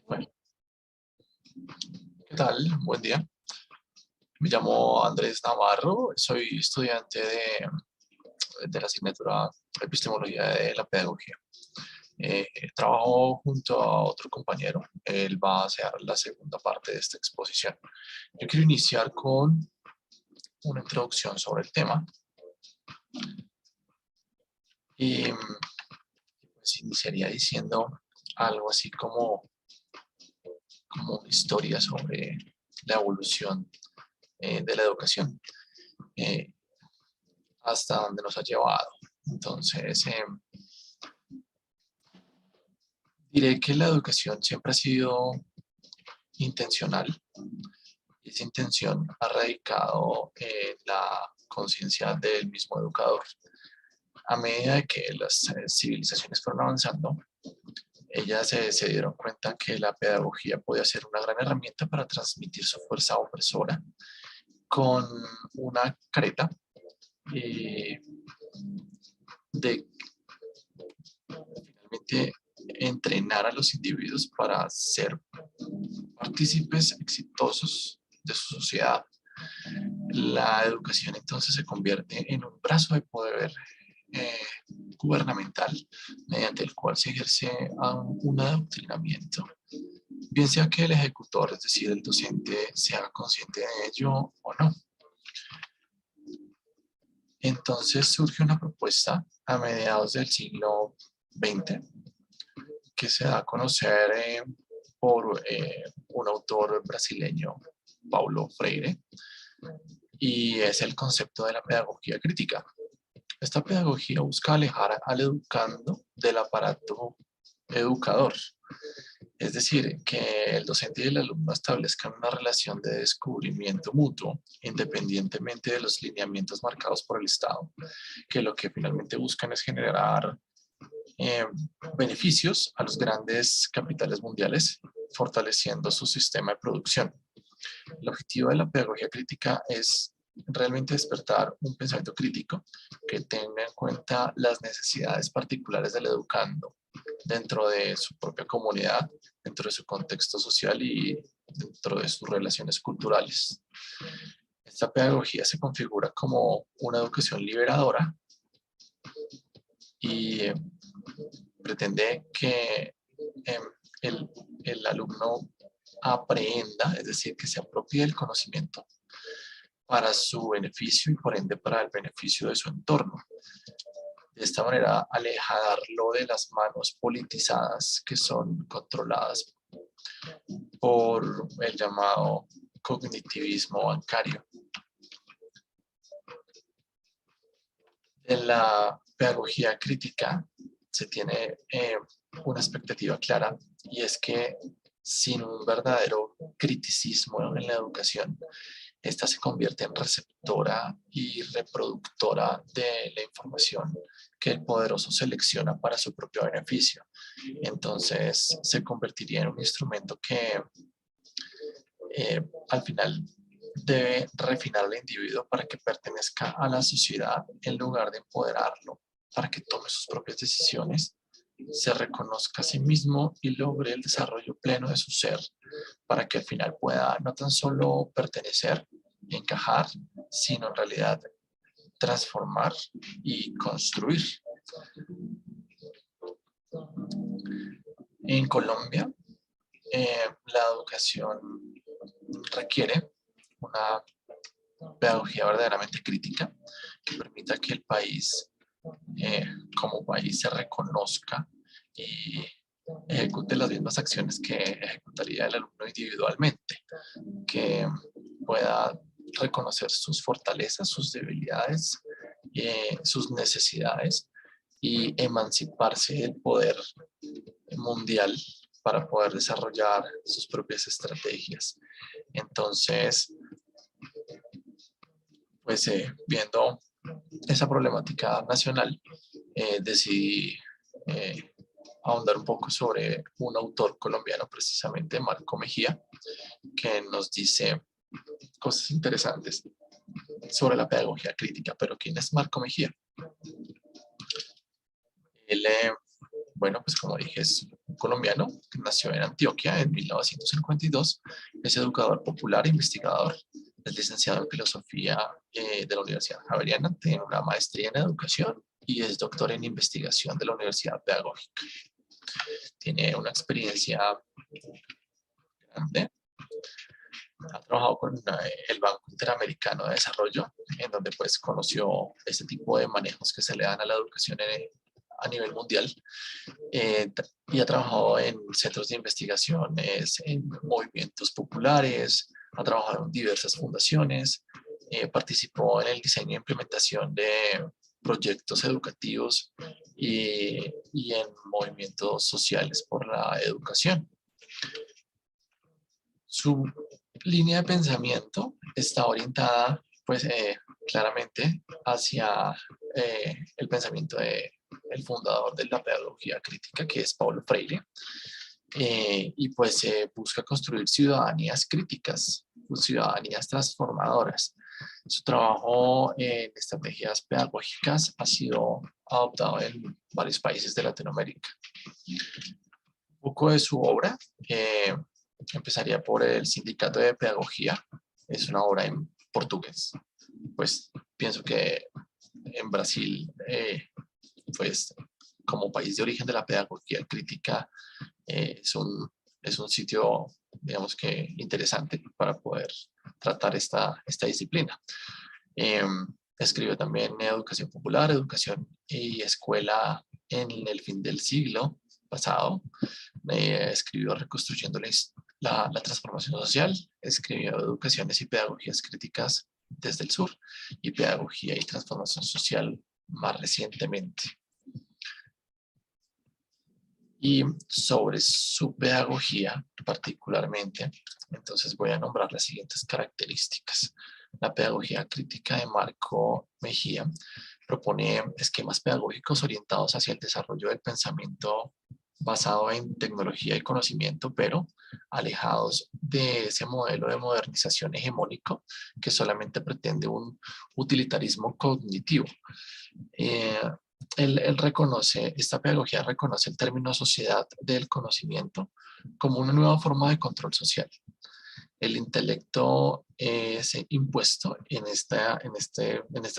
Bueno, ¿qué tal? Buen día. Me llamo Andrés Navarro, soy estudiante de la asignatura Epistemología de la Pedagogía. Trabajo junto a otro compañero, él va a hacer la segunda parte de esta exposición. Yo quiero iniciar con una introducción sobre el tema y pues iniciaría diciendo algo así como una historia sobre la evolución de la educación. Eh, hasta donde nos ha llevado. Entonces, diré que la educación siempre ha sido intencional y esa intención ha radicado en la conciencia del mismo educador. A medida de que las civilizaciones fueron avanzando, ellas se dieron cuenta que la pedagogía podía ser una gran herramienta para transmitir su fuerza opresora con una careta eh, de finalmente entrenar a los individuos para ser partícipes exitosos de su sociedad. La educación entonces se convierte en un brazo de poder eh, gubernamental mediante el cual se ejerce un adoctrinamiento, bien sea que el ejecutor, es decir, el docente, sea consciente de ello o no. Entonces surge una propuesta a mediados del siglo XX que se da a conocer por un autor brasileño, Paulo Freire, y es el concepto de la pedagogía crítica. Esta pedagogía busca alejar al educando del aparato educador, es decir, que el docente y el alumno establezcan una relación de descubrimiento mutuo, independientemente de los lineamientos marcados por el Estado, que lo que finalmente buscan es generar eh, beneficios a los grandes capitales mundiales, fortaleciendo su sistema de producción. El objetivo de la pedagogía crítica es realmente despertar un pensamiento crítico que tenga en cuenta las necesidades particulares del educando dentro de su propia comunidad, dentro de su contexto social y dentro de sus relaciones culturales. Esta pedagogía se configura como una educación liberadora y pretende que eh, el, el alumno aprenda, es decir, que se apropie del conocimiento para su beneficio y por ende para el beneficio de su entorno. De esta manera, alejarlo de las manos politizadas que son controladas por el llamado cognitivismo bancario. En la pedagogía crítica se tiene una expectativa clara y es que sin un verdadero criticismo en la educación, esta se convierte en receptora y reproductora de la información que el poderoso selecciona para su propio beneficio. Entonces se convertiría en un instrumento que al final debe refinar al individuo para que pertenezca a la sociedad en lugar de empoderarlo para que tome sus propias decisiones, se reconozca a sí mismo y logre el desarrollo pleno de su ser para que al final pueda no tan solo pertenecer y encajar, sino en realidad transformar y construir. En Colombia, la educación requiere una pedagogía verdaderamente crítica que permita que el país, como país, se reconozca y ejecute las mismas acciones que ejecutaría el alumno individualmente, que pueda reconocer sus fortalezas, sus debilidades, sus necesidades y emanciparse del poder mundial para poder desarrollar sus propias estrategias. Entonces, pues viendo esa problemática nacional, decidí ahondar un poco sobre un autor colombiano, precisamente Marco Mejía, que nos dice cosas interesantes sobre la pedagogía crítica. Pero ¿quién es Marco Mejía? Él, bueno, pues como dije, es un colombiano que nació en Antioquia en 1952, es educador popular e investigador, es licenciado en Filosofía de la Universidad Javeriana, tiene una maestría en Educación y es doctor en Investigación de la Universidad Pedagógica. Tiene una experiencia grande. Ha trabajado con el Banco Interamericano de Desarrollo, en donde pues conoció este tipo de manejos que se le dan a la educación a nivel mundial, y ha trabajado en centros de investigaciones, en movimientos populares, ha trabajado en diversas fundaciones, participó en el diseño e implementación de proyectos educativos y en movimientos sociales por la educación. Su línea de pensamiento está orientada pues claramente hacia el pensamiento del fundador de la pedagogía crítica, que es Paulo Freire, y pues busca construir ciudadanías críticas, ciudadanías transformadoras. Su trabajo en estrategias pedagógicas ha sido adoptado en varios países de Latinoamérica. Un poco de su obra, empezaría por el Sindicato de Pedagogía, es una obra en portugués. Pues pienso que en Brasil, pues como país de origen de la pedagogía crítica, es un sitio, digamos que interesante para poder tratar esta disciplina. Escribió también Educación Popular, Educación y Escuela en el fin del siglo pasado. Escribió Reconstruyendo la transformación social, escribió Educaciones y Pedagogías Críticas desde el Sur y Pedagogía y Transformación Social más recientemente. Y sobre su pedagogía particularmente, entonces voy a nombrar las siguientes características. La pedagogía crítica de Marco Mejía propone esquemas pedagógicos orientados hacia el desarrollo del pensamiento basado en tecnología y conocimiento, pero alejados de ese modelo de modernización hegemónico que solamente pretende un utilitarismo cognitivo. Él reconoce, esta pedagogía reconoce el término sociedad del conocimiento como una nueva forma de control social. El intelecto es impuesto en esta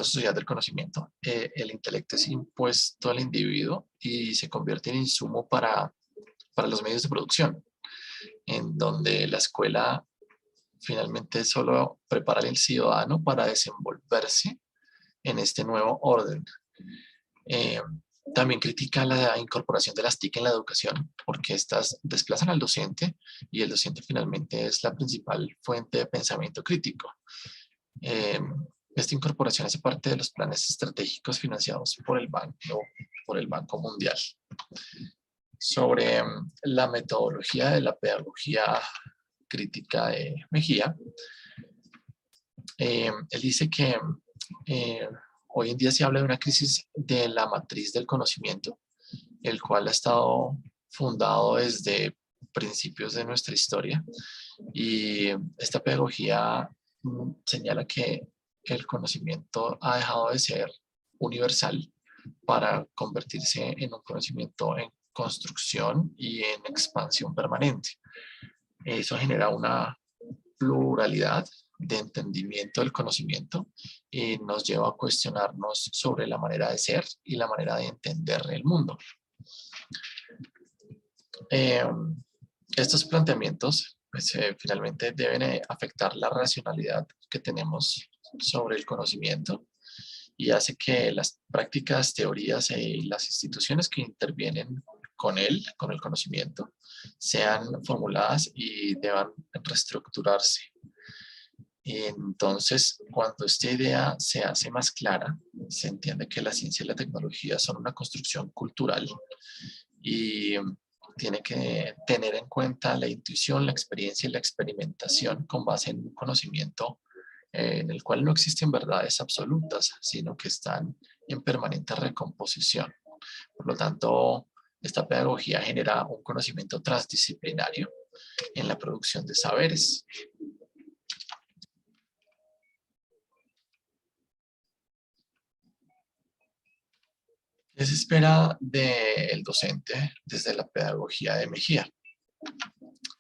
sociedad del conocimiento. El intelecto es impuesto al individuo y se convierte en insumo para los medios de producción, en donde la escuela finalmente solo prepara al ciudadano para desenvolverse en este nuevo orden. También critica la incorporación de las TIC en la educación, porque estas desplazan al docente y el docente finalmente es la principal fuente de pensamiento crítico. Esta incorporación hace parte de los planes estratégicos financiados por el Banco Mundial. Sobre la metodología de la pedagogía crítica de Mejía, él dice que hoy en día se habla de una crisis de la matriz del conocimiento, el cual ha estado fundado desde principios de nuestra historia, y esta pedagogía señala que el conocimiento ha dejado de ser universal para convertirse en un conocimiento en construcción y en expansión permanente. Eso genera una pluralidad de entendimiento del conocimiento y nos lleva a cuestionarnos sobre la manera de ser y la manera de entender el mundo. Estos planteamientos pues, finalmente deben afectar la racionalidad que tenemos sobre el conocimiento y hace que las prácticas, teorías y las instituciones que intervienen con él, con el conocimiento, sean formuladas y deban reestructurarse. Entonces, cuando esta idea se hace más clara, se entiende que la ciencia y la tecnología son una construcción cultural y tiene que tener en cuenta la intuición, la experiencia y la experimentación con base en un conocimiento en el cual no existen verdades absolutas, sino que están en permanente recomposición. Por lo tanto, esta pedagogía genera un conocimiento transdisciplinario en la producción de saberes. ¿Qué se espera del docente desde la pedagogía de Mejía?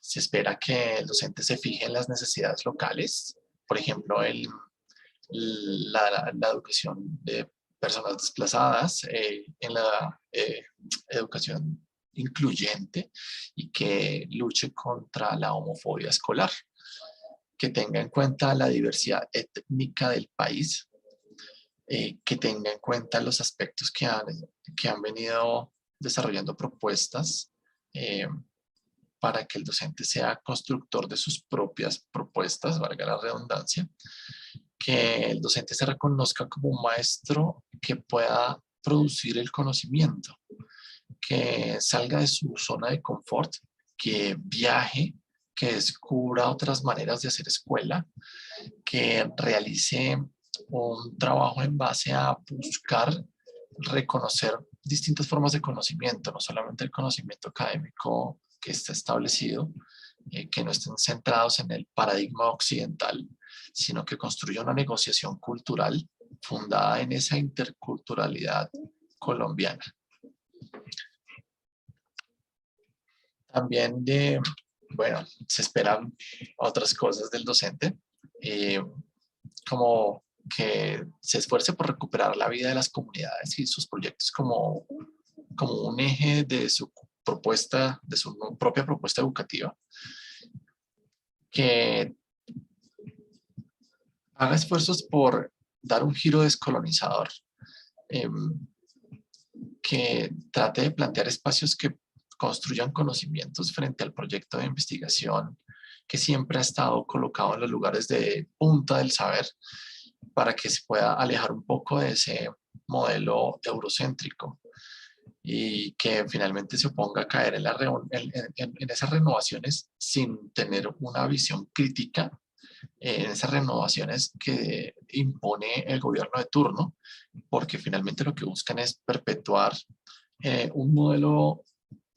Se espera que el docente se fije en las necesidades locales, por ejemplo, la educación de personas desplazadas, en la educación incluyente y que luche contra la homofobia escolar, que tenga en cuenta la diversidad étnica del país, que tenga en cuenta los aspectos que han venido desarrollando propuestas eh, para que el docente sea constructor de sus propias propuestas, valga la redundancia, que el docente se reconozca como un maestro que pueda producir el conocimiento, que salga de su zona de confort, que viaje, que descubra otras maneras de hacer escuela, que realice un trabajo en base a buscar reconocer distintas formas de conocimiento, no solamente el conocimiento académico que está establecido, que no estén centrados en el paradigma occidental, sino que construya una negociación cultural fundada en esa interculturalidad colombiana. También bueno, se esperan otras cosas del docente, como que se esfuerce por recuperar la vida de las comunidades y sus proyectos como un eje de su propuesta, de su propia propuesta educativa, que haga esfuerzos por dar un giro descolonizador, eh, que trate de plantear espacios que construyan conocimientos frente al proyecto de investigación que siempre ha estado colocado en los lugares de punta del saber, para que se pueda alejar un poco de ese modelo eurocéntrico y que finalmente se oponga a caer en esas renovaciones sin tener una visión crítica, en esas renovaciones que impone el gobierno de turno, porque finalmente lo que buscan es perpetuar un modelo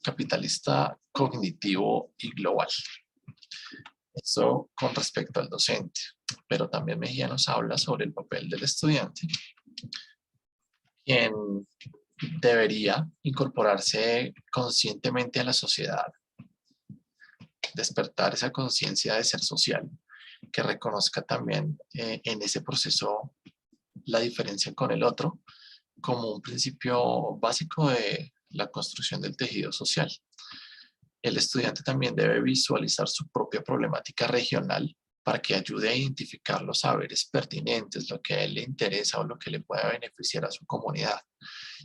capitalista cognitivo y global. Eso con respecto al docente, pero también Mejía nos habla sobre el papel del estudiante, quien debería incorporarse conscientemente a la sociedad, despertar esa conciencia de ser social, que reconozca también en ese proceso la diferencia con el otro como un principio básico de la construcción del tejido social. El estudiante también debe visualizar su propia problemática regional para que ayude a identificar los saberes pertinentes, lo que a él le interesa o lo que le pueda beneficiar a su comunidad.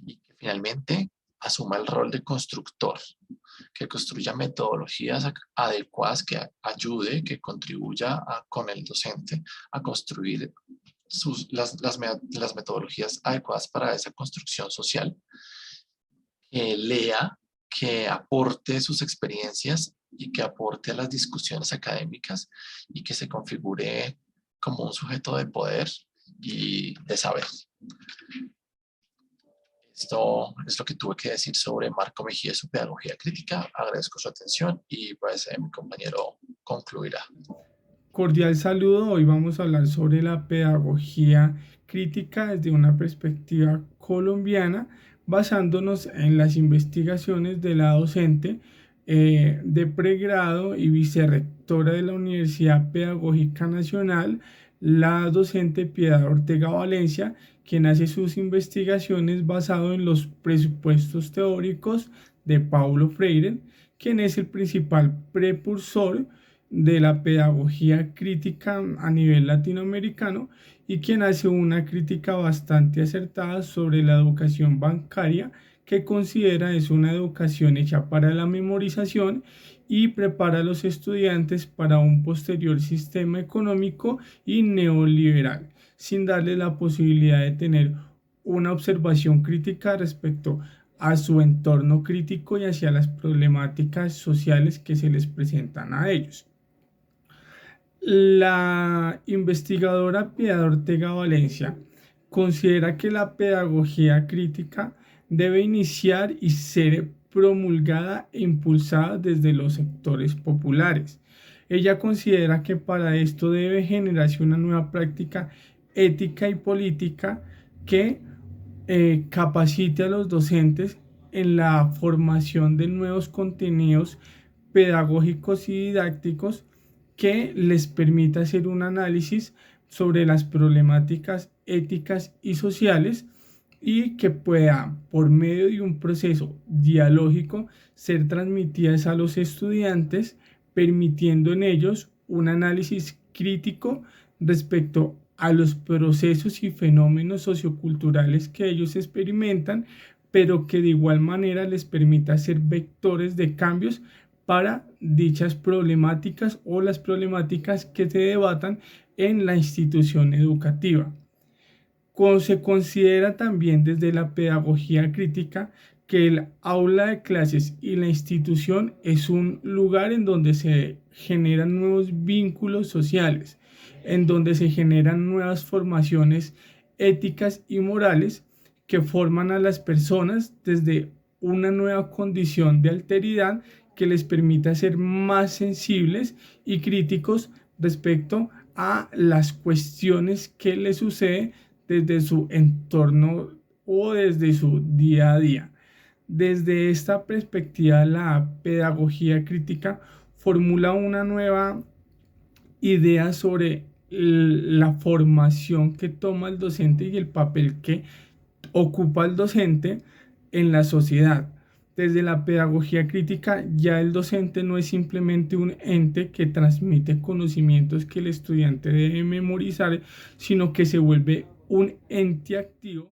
Y que finalmente asuma el rol de constructor, que construya metodologías adecuadas, que ayude, que contribuya con el docente a construir las metodologías adecuadas para esa construcción social, que lea, que aporte sus experiencias y que aporte a las discusiones académicas y que se configure como un sujeto de poder y de saber. Esto es lo que tuve que decir sobre Marco Mejía y su pedagogía crítica. Agradezco su atención y pues mi compañero concluirá. Cordial saludo, hoy vamos a hablar sobre la pedagogía crítica desde una perspectiva colombiana, basándonos en las investigaciones de la docente de pregrado y vicerrectora de la Universidad Pedagógica Nacional, la docente Piedad Ortega Valencia, quien hace sus investigaciones basado en los presupuestos teóricos de Paulo Freire, quien es el principal precursor de la pedagogía crítica a nivel latinoamericano y quien hace una crítica bastante acertada sobre la educación bancaria, que considera es una educación hecha para la memorización y prepara a los estudiantes para un posterior sistema económico y neoliberal, sin darle la posibilidad de tener una observación crítica respecto a su entorno crítico y hacia las problemáticas sociales que se les presentan a ellos. La investigadora Piedad Ortega Valencia considera que la pedagogía crítica debe iniciar y ser promulgada e impulsada desde los sectores populares. Ella considera que para esto debe generarse una nueva práctica ética y política que capacite a los docentes en la formación de nuevos contenidos pedagógicos y didácticos que les permita hacer un análisis sobre las problemáticas éticas y sociales y que pueda, por medio de un proceso dialógico, ser transmitidas a los estudiantes, permitiendo en ellos un análisis crítico respecto a los procesos y fenómenos socioculturales que ellos experimentan, pero que de igual manera les permita ser vectores de cambios para dichas problemáticas o las problemáticas que se debatan en la institución educativa. Se considera también desde la pedagogía crítica que el aula de clases y la institución es un lugar en donde se generan nuevos vínculos sociales, en donde se generan nuevas formaciones éticas y morales que forman a las personas desde una nueva condición de alteridad que les permita ser más sensibles y críticos respecto a las cuestiones que les suceden desde su entorno o desde su día a día. Desde esta perspectiva, la pedagogía crítica formula una nueva idea sobre la formación que toma el docente y el papel que ocupa el docente en la sociedad. Desde la pedagogía crítica, ya el docente no es simplemente un ente que transmite conocimientos que el estudiante debe memorizar, sino que se vuelve un ente activo